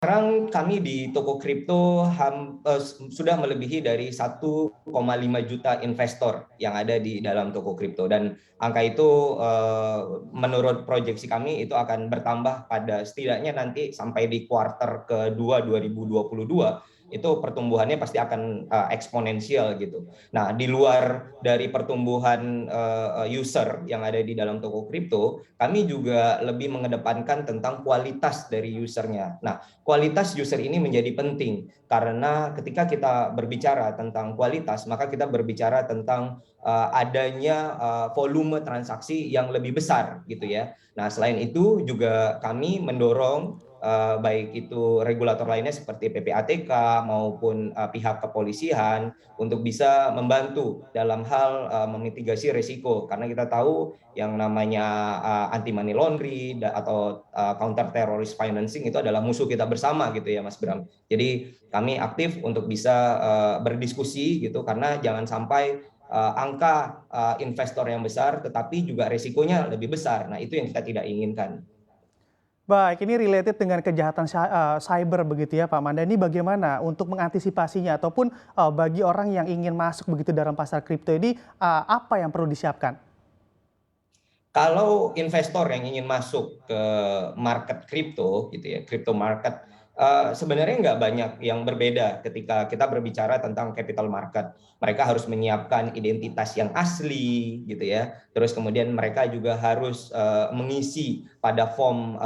Sekarang kami di toko kripto sudah melebihi dari 1,5 juta investor yang ada di dalam toko kripto, dan angka itu menurut proyeksi kami itu akan bertambah pada setidaknya nanti sampai di kuartal kedua 2022 itu pertumbuhannya pasti akan eksponensial gitu. Nah, di luar dari pertumbuhan user yang ada di dalam toko kripto, kami juga lebih mengedepankan tentang kualitas dari usernya. Nah, kualitas user ini menjadi penting karena ketika kita berbicara tentang kualitas, maka kita berbicara tentang adanya volume transaksi yang lebih besar gitu ya. Nah, selain itu juga kami mendorong baik itu regulator lainnya seperti PPATK maupun pihak kepolisian untuk bisa membantu dalam hal memitigasi risiko, karena kita tahu yang namanya anti money laundry atau counter terrorist financing itu adalah musuh kita bersama gitu ya Mas Bram. Jadi kami aktif untuk bisa berdiskusi gitu, karena jangan sampai angka investor yang besar tetapi juga risikonya lebih besar. Nah, itu yang kita tidak inginkan. Baik, ini related dengan kejahatan cyber begitu ya Pak Manda. Ini bagaimana untuk mengantisipasinya ataupun bagi orang yang ingin masuk begitu dalam pasar kripto ini apa yang perlu disiapkan? Kalau investor yang ingin masuk ke market kripto gitu ya, crypto market, sebenarnya nggak banyak yang berbeda ketika kita berbicara tentang capital market. Mereka harus menyiapkan identitas yang asli gitu ya. Terus kemudian mereka juga harus mengisi pada form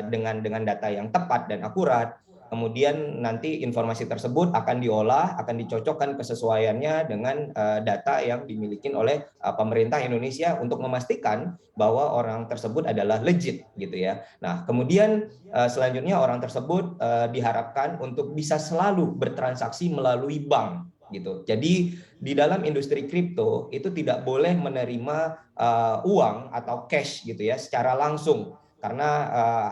dengan data yang tepat dan akurat. Kemudian nanti informasi tersebut akan diolah, akan dicocokkan kesesuaiannya dengan data yang dimiliki oleh pemerintah Indonesia untuk memastikan bahwa orang tersebut adalah legit gitu ya. Nah, kemudian selanjutnya orang tersebut diharapkan untuk bisa selalu bertransaksi melalui bank gitu. Jadi di dalam industri kripto itu tidak boleh menerima uang atau cash gitu ya secara langsung, karena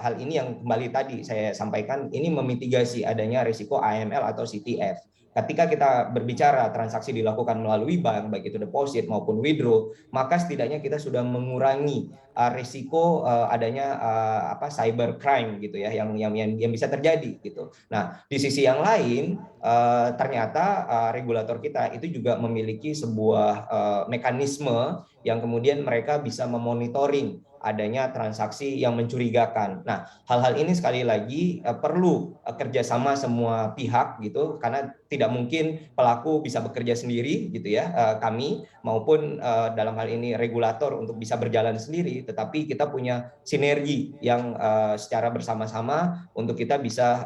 hal ini yang kembali tadi saya sampaikan, ini memitigasi adanya risiko AML atau CTF. Ketika kita berbicara transaksi dilakukan melalui bank, baik itu deposit maupun withdraw, maka setidaknya kita sudah mengurangi risiko adanya cyber crime gitu ya, yang bisa terjadi gitu. Nah, di sisi yang lain ternyata regulator kita itu juga memiliki sebuah mekanisme yang kemudian mereka bisa memonitoring adanya transaksi yang mencurigakan. Nah, hal-hal ini sekali lagi perlu kerjasama semua pihak gitu, karena tidak mungkin pelaku bisa bekerja sendiri gitu ya, kami maupun dalam hal ini regulator untuk bisa berjalan sendiri, tetapi kita punya sinergi yang secara bersama-sama untuk kita bisa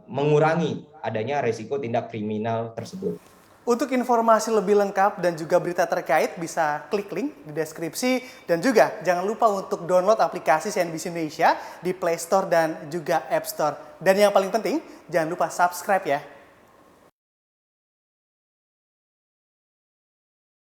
mengurangi adanya resiko tindak kriminal tersebut. Untuk informasi lebih lengkap dan juga berita terkait bisa klik link di deskripsi, dan juga jangan lupa untuk download aplikasi CNBC Indonesia di Play Store dan juga App Store. Dan yang paling penting jangan lupa subscribe ya.